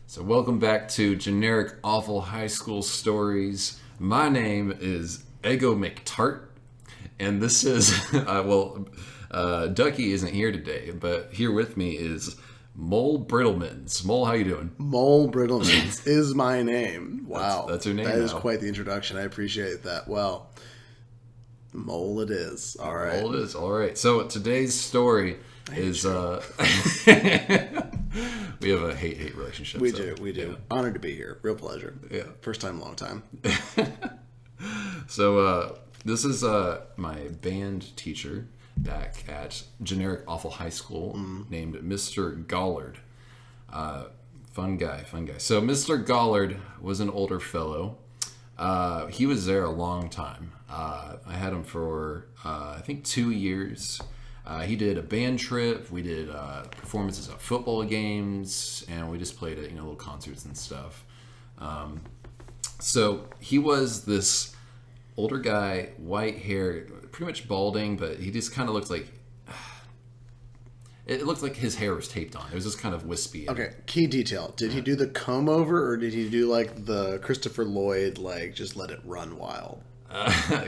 So welcome back to Generic Awful High School Stories. My name is Ego McTart, and this is, Ducky isn't here today, but here with me is Mole Brittlemans. Mole, how you doing? Mole Brittlemans is my name. Wow. That's her name That is now. quite the introduction. I appreciate that. Well, Mole it is. All right. Mole it is. All right. So today's story is... we have a hate-hate relationship. We do. Yeah. Honored to be here. Real pleasure. Yeah. First time, long time. So this is my band teacher back at Generic Awful High School named Mr. Gollard. Fun guy. So Mr. Gollard was an older fellow. He was there a long time. I had him for, I think, 2 years. He did a band trip. We did performances at football games, and we just played at little concerts and stuff. So he was this older guy, white hair, pretty much balding, but he just kind of looked like it looked like his hair was taped on. It was just kind of wispy. Okay, key detail. Did he do the comb over, or did he do like the Christopher Lloyd, like just let it run wild?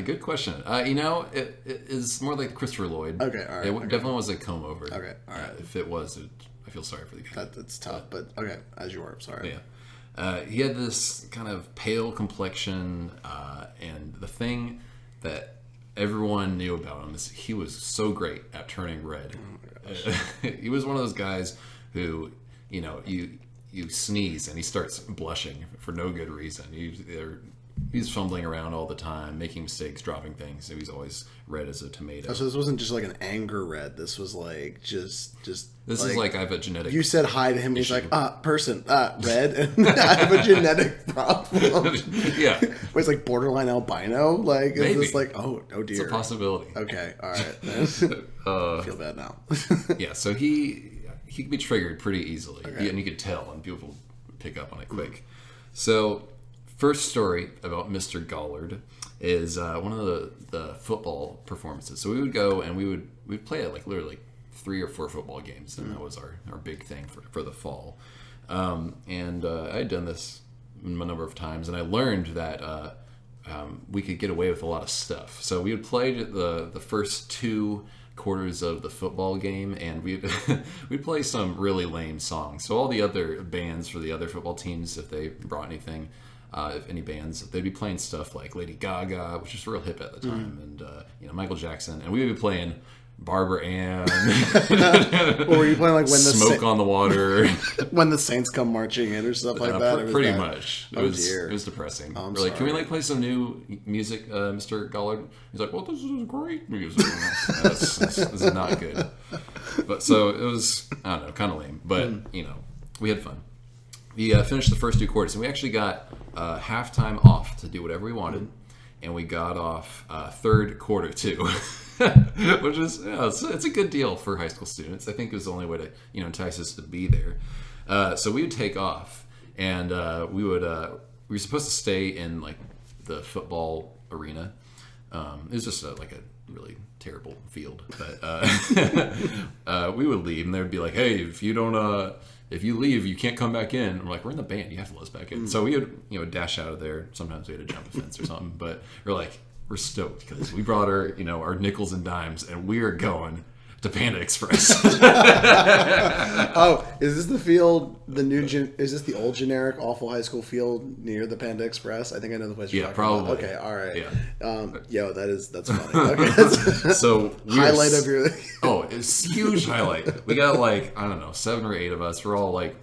Good question. It is more like Christopher Lloyd. Okay, all right. It definitely was a comb over. Okay, all right. If it was, I feel sorry for the guy. That's tough, but okay, as you were. Sorry. Yeah. He had this kind of pale complexion, and the thing that everyone knew about him is he was so great at turning red. Oh my gosh. He was one of those guys who, you sneeze and he starts blushing for no good reason. He's fumbling around all the time, making mistakes, dropping things. So he's always red as a tomato. Oh, so this wasn't just like an anger red. This was like just. This is like I have a genetic. You said hi to him. He's like, person, red, and I have a genetic problem. Yeah, where it's like borderline albino. Like, is Maybe. this like, oh dear, it's a possibility. Okay, all right. I feel bad now. Yeah, so he could be triggered pretty easily, Okay. and you could tell, and people pick up on it quick. So. First story about Mr. Gollard is one of the football performances. So we would go and we'd play at like literally 3 or 4 football games, and that was our big thing for the fall. I had done this a number of times, and I learned that we could get away with a lot of stuff. So we would play the first 2 quarters of the football game, and we'd play some really lame songs. So all the other bands for the other football teams, if they brought anything. If any bands, they'd be playing stuff like Lady Gaga, which was real hip at the time, and Michael Jackson, and we would be playing Barbara Ann. Or were you playing like when the Smoke on the Water, when the Saints come marching in or stuff like that? Pretty much. Dear. It was depressing. I'm We're like, can we sorry. like play some new music, Mr. Gollard? He's like, well, this is great music. This is not good. But so it was, I don't know, kind of lame, but we had fun. We finished the first 2 quarters, and we actually got halftime off to do whatever we wanted, and we got off third quarter too, which is it's a good deal for high school students. I think it was the only way to entice us to be there. So we would take off, and we were supposed to stay in like the football arena. It was just like a really terrible field, but we would leave, and they would be like, "Hey, if you leave, you can't come back in." And we're like, we're in the band, you have to let us back in. So we would dash out of there. Sometimes we had to jump a fence or something, but we're stoked because we brought our nickels and dimes, and we are going to Panda Express. Oh, is this the field? Is this the old Generic Awful High School field near the Panda Express? I think I know the place you're talking probably. about. Okay, all right. Yeah. That's funny. Okay, So highlight of your. Oh, it's a huge highlight. We got like, I don't know, 7 or 8 of us. We're all like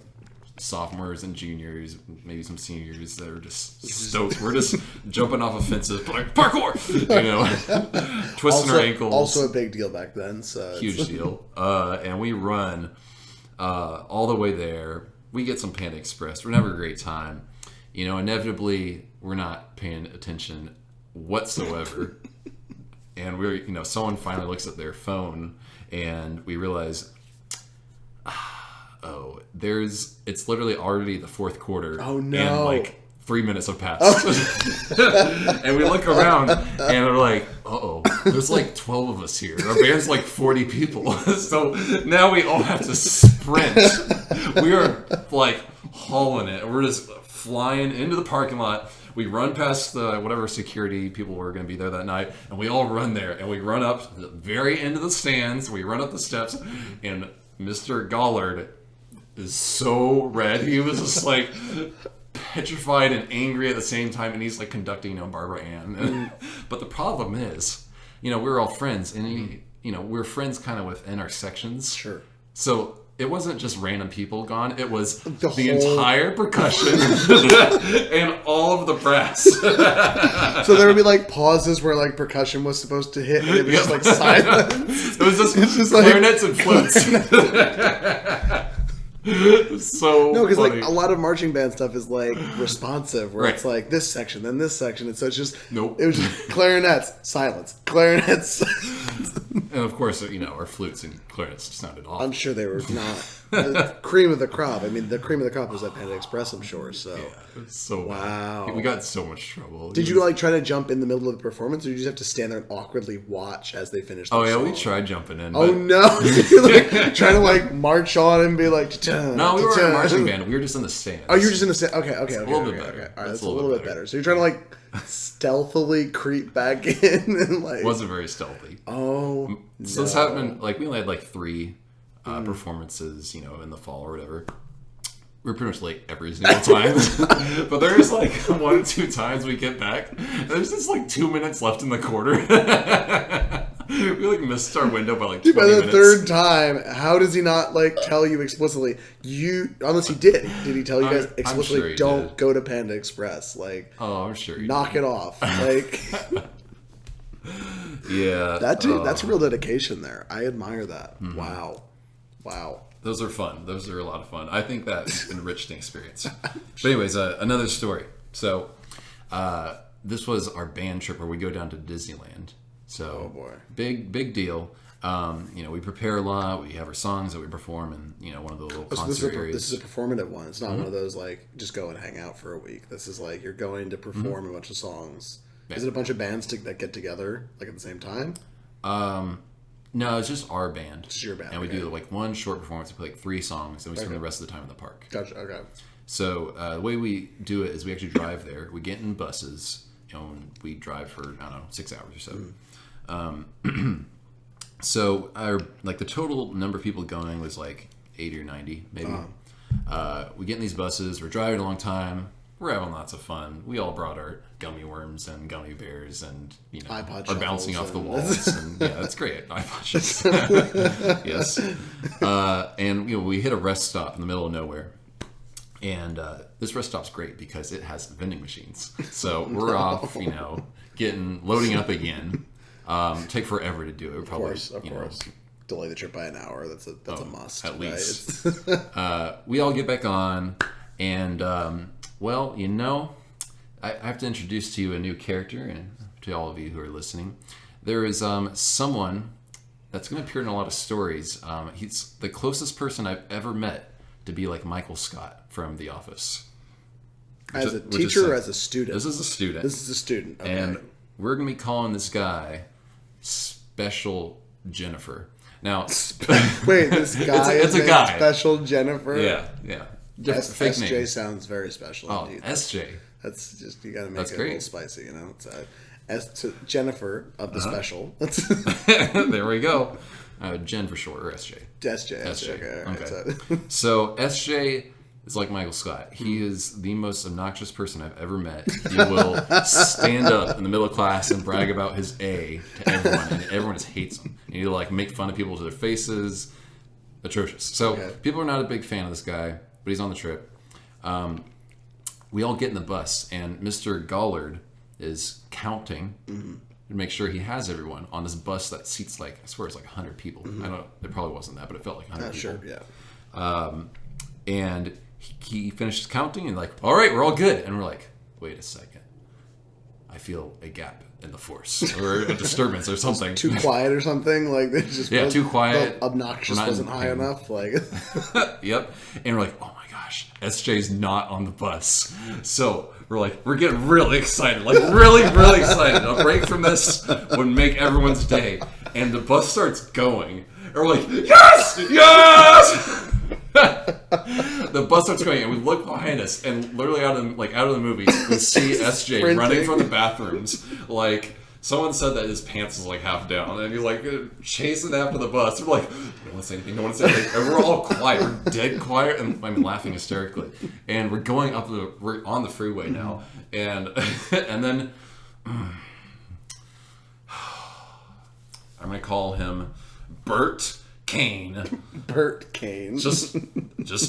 sophomores and juniors, maybe some seniors that are just stoked. We're just jumping off of fences, like parkour, twisting our ankles. Also a big deal back then. So Huge deal. And we run all the way there. We get some Panda Express. We're having a great time. Inevitably, we're not paying attention whatsoever. And someone finally looks at their phone, and we realize, it's literally already the 4th quarter. Oh no! And like 3 minutes have passed. And we look around and we're like, there's like 12 of us here. Our band's like 40 people. So now we all have to sprint sprint. We are like hauling it. We're just flying into the parking lot. We run past the whatever security people were going to be there that night, and we all run there. And we run up to the very end of the stands. We run up the steps, and Mr. Gollard is so red. He was just like petrified and angry at the same time, and he's like conducting, Barbara Ann. But the problem is, we were all friends, and we were friends kind of within our sections. Sure. So it wasn't just random people gone. It was the whole... entire percussion and all of the brass. So there would be like pauses where like percussion was supposed to hit, and it was just like silence. It was just clarinets and flutes. So no, because like funny. a lot of marching band stuff is like responsive, where Right. it's like this section, then this section, and so it's just Nope. It was just clarinets, silence, clarinets. And of course, our flutes and clarinets sounded awful. I'm sure they were not cream of the crop. I mean, the cream of the crop was at Panda Express, I'm sure. So Yeah, it was so wow, bad. We got in so much trouble. Did you like try to jump in the middle of the performance, or did you just have to stand there and awkwardly watch as they finished? Oh yeah, song? we tried jumping in. Oh but... no! You're like trying to like march on and be like. No, we weren't a marching band. We were just in the stands. Oh, you were just in the stand. Okay. A little bit better. Okay. All right, that's a little bit better. So you're trying to like stealthily creep back in and like. It wasn't very stealthy. Oh. So this happened. Like we only had like 3 performances, in the fall or whatever. We were pretty much late every single time. But there's like 1 or 2 times we get back. And there's just like 2 minutes left in the quarter. We like missed our window by like 20 by the minutes. third time, how does he not like tell you explicitly? Unless he did. Did he tell you guys explicitly? Sure he don't did. go to Panda Express. Like, Oh, I'm sure. knock it off. Like, Yeah. that's real dedication there. I admire that. Mm-hmm. Wow. Those are fun. Those are a lot of fun. I think that enriched the experience. But anyways, another story. So this was our band trip where we go down to Disneyland. So Oh, boy. big deal. We prepare a lot. We have our songs that we perform in, one of the little So concert areas. this is a performative one. It's not one of those like just go and hang out for a week. This is like you're going to perform a bunch of songs. Yeah. Is it a bunch of bands that get together like at the same time? No, it's just our band. It's your band, And we okay. do like one short performance. We play like 3 songs, and we spend the rest of the time in the park. Gotcha. Okay. So the way we do it is we actually drive there. We get in buses, and we drive for, I don't know, 6 hours or so. So the total number of people going was like 80 or 90, maybe. We get in these buses. We're driving a long time. We're having lots of fun. We all brought our gummy worms and gummy bears, and iPod are bouncing off the shuffles walls. And yeah, that's great. iPod shuffles. Yes. And we hit a rest stop in the middle of nowhere. And this rest stop's great because it has vending machines. So we're off, loading up again. Take forever to do it. Of course. Delay the trip by an hour. That's a must. At right? least. We all get back on, and I have to introduce to you a new character, and to all of you who are listening. There is someone that's going to appear in a lot of stories. He's the closest person I've ever met to be like Michael Scott from The Office. As a teacher or as a student? This is a student. This is a student. Okay. And we're going to be calling this guy Special Jennifer. Now, wait, this guy it's is a guy. Special Jennifer? Yeah. Fake SJ name. sounds very special. Oh, indeed. SJ. That's just, you got to make That's it great. a little spicy, It's to Jennifer of the special. There we go. Jen for short, or SJ. SJ. Okay. All right. So SJ is like Michael Scott. He is the most obnoxious person I've ever met. He will stand up in the middle of class and brag about his A to everyone, and everyone just hates him. And he'll like make fun of people to their faces. Atrocious. So people are not a big fan of this guy, but he's on the trip. We all get in the bus, and Mr. Gollard is counting to make sure he has everyone on this bus that seats like, I swear it's like 100 people. I don't know, it probably wasn't that, but it felt like 100 people. Sure, yeah. And he finishes counting and like, all right, we're all good. And we're like, wait a second. I feel a gap in the force or a disturbance or something. Too quiet or something? Like, they just too quiet. The obnoxious wasn't high enough? Like, Yep. And we're like, oh my gosh, SJ's not on the bus. So we're getting really excited. Like, really, really excited. A break from this would make everyone's day. And the bus starts going. And we're like, yes! Yes! The bus starts going, and we look behind us, and literally out of the movie, we see SJ Sprinting. running from the bathrooms. Like, someone said that his pants was like half down, and he's like chasing after the bus. We're like, don't want to say anything, don't want to say anything. And we're all quiet, we're dead quiet, and I'm laughing hysterically. And we're going we're on the freeway now, and then I'm gonna call him Bert Kane. Bert Kane. Just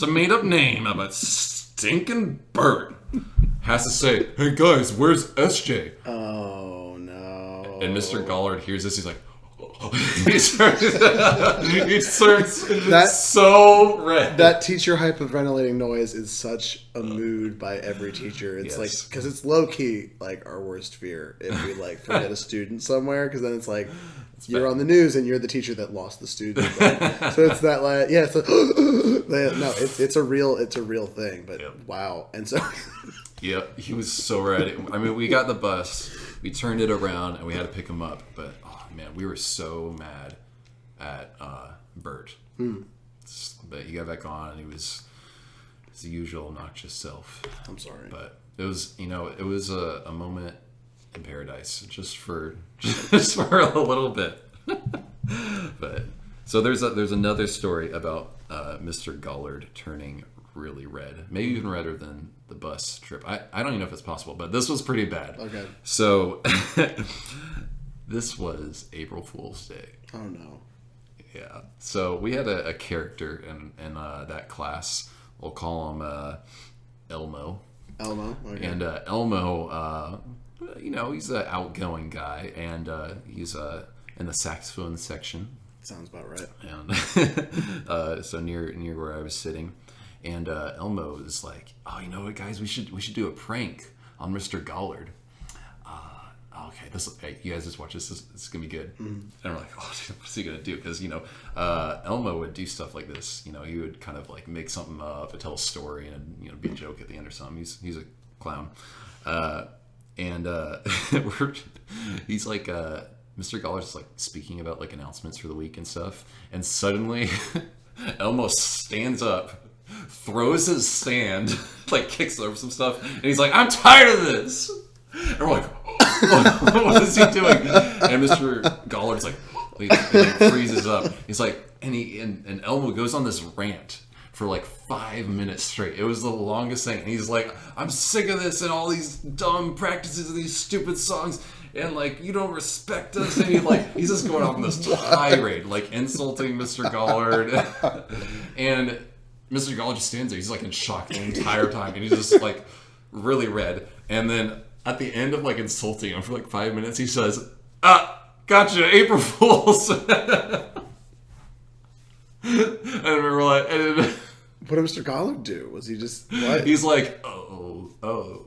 a made up name, but stinking Bert has to say, "Hey guys, where's SJ?" Oh no! And Mr. Gollard hears this. He's like, he turns so red. That teacher hyperventilating noise is such a mood by every teacher. It's like, because it's low key like our worst fear if we like forget a student somewhere, because then it's like you're on the news and you're the teacher that lost the student. So it's that like, yeah, it's like, no, it's a real thing. But wow, and so Yep, he was so red. I mean, we got the bus, we turned it around, and we had to pick him up. But oh man, we were so mad at Bert. But he got back on, and he was his usual obnoxious self. I'm sorry, but it was a moment in paradise just for a little bit. But so there's another story about Mr. Gollard turning really red, maybe even redder than the bus trip. I don't even know if it's possible, but this was pretty bad. Okay. So this was April Fool's Day. Oh no. Yeah. So we had a character in that class. We'll call him Elmo. Elmo. Okay. And Elmo, he's an outgoing guy, and he's in the saxophone section. Sounds about right. And so near where I was sitting, and Elmo is like, "Oh, you know what, guys? We should do a prank on Mr. Gollard." Okay, you guys just watch this. This is gonna be good. And we're like, "Oh, dude, what's he gonna do?" Because Elmo would do stuff like this. He would kind of like make something up, tell a story, and be a joke at the end or something. He's a clown, and he's like. Mr. Gollard's like speaking about like announcements for the week and stuff, and suddenly Elmo stands up, throws his stand, like kicks over some stuff, and he's like, "I'm tired of this." And we're like, oh, "What is he doing?" And Mr. Gollard's like, he freezes up. He's like, and Elmo goes on this rant for like 5 minutes straight. It was the longest thing. And he's like, "I'm sick of this and all these dumb practices and these stupid songs. And like, you don't respect us." And he's just going off on this tirade, like insulting Mr. Gollard. And Mr. Gollard just stands there. He's like in shock the entire time. And he's just like really red. And then at the end of like insulting him for like 5 minutes, he says, "Gotcha, April Fools." And we're like, what did Mr. Gollard do? Was he just what? He's like, oh.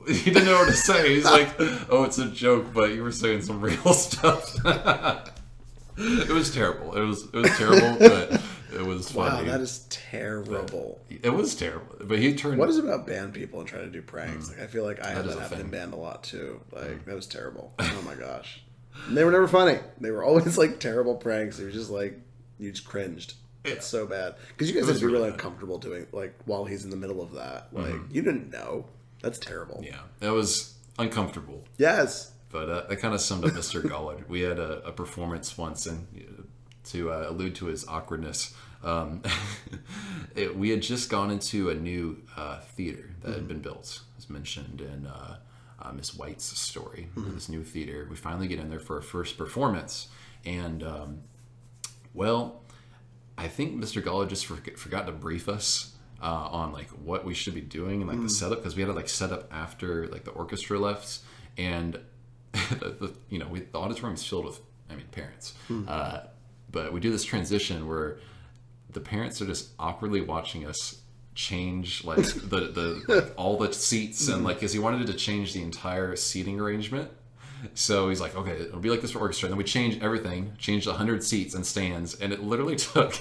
He didn't know what to say. He's like, "Oh, it's a joke, but you were saying some real stuff." It was terrible. It was terrible, but it was funny. Wow, that is terrible. It was terrible. But he turned. What is it about band people and trying to do pranks? Like, I feel like I had that happen in band a lot too. Like, that was terrible. Oh my gosh. And they were never funny. They were always like terrible pranks. They were just like, you just cringed. It's so bad. Because you guys have to be really uncomfortable doing, like, while he's in the middle of that. Like, you didn't know. That's terrible. Yeah, that was uncomfortable. Yes. But that kind of summed up Mr. Gollard. We had a performance once, and to allude to his awkwardness, we had just gone into a new theater that had been built, as mentioned in Miss White's story. This new theater. We finally get in there for our first performance, and I think Mr. Gollard just forgot to brief us on like what we should be doing and like the setup, because we had to like set up after like the orchestra left, and the auditorium is filled with parents, but we do this transition where the parents are just awkwardly watching us change like the all the seats, and like because he wanted to change the entire seating arrangement. So he's like, "Okay, it'll be like this for orchestra." And then we changed everything, changed 100 seats and stands, and it literally took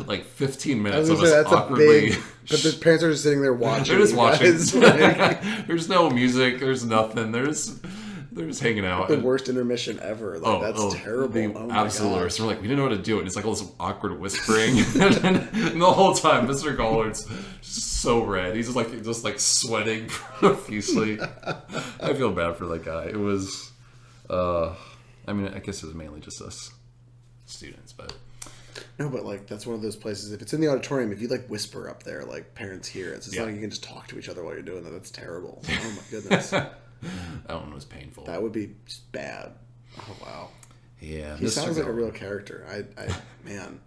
like 15 minutes of us awkwardly. But the parents are just sitting there watching. They're just watching. There's no music. There's nothing. There's They're just hanging out. The worst intermission ever. Like, that's terrible. The absolute worst. We're like, we didn't know what to do. And it's like all this awkward whispering. and the whole time, Mr. Gollard's just so red. He's just like sweating profusely. I feel bad for that guy. It was, I mean, I guess it was mainly just us students, but. No, but like that's one of those places. If it's in the auditorium, if you like whisper up there, like parents hear it. It's not like you can just talk to each other while you're doing that. That's terrible. Oh my goodness. That one was painful. That would be just bad. Oh wow. Yeah, he sounds like a real character. I man.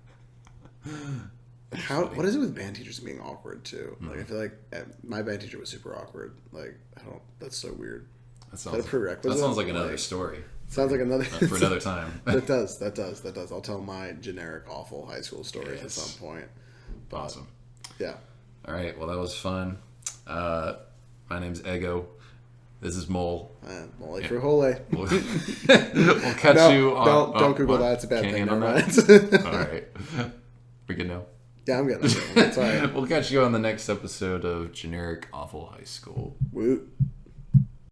What is it with band teachers being awkward too? Like I feel like my band teacher was super awkward. Like that's so weird. That sounds, a prerequisite? That sounds like another story. Sounds like another for another time. That does. I'll tell my generic awful high school stories at some point. But, awesome. Yeah. All right. Well, that was fun. My name's Ego. This is Mole. Mole for Hole. We'll catch you on... Don't Google that. It's a bad thing. All right. We good now? Yeah, I'm good. That's all right. We'll catch you on the next episode of Generic Awful High School. Woot.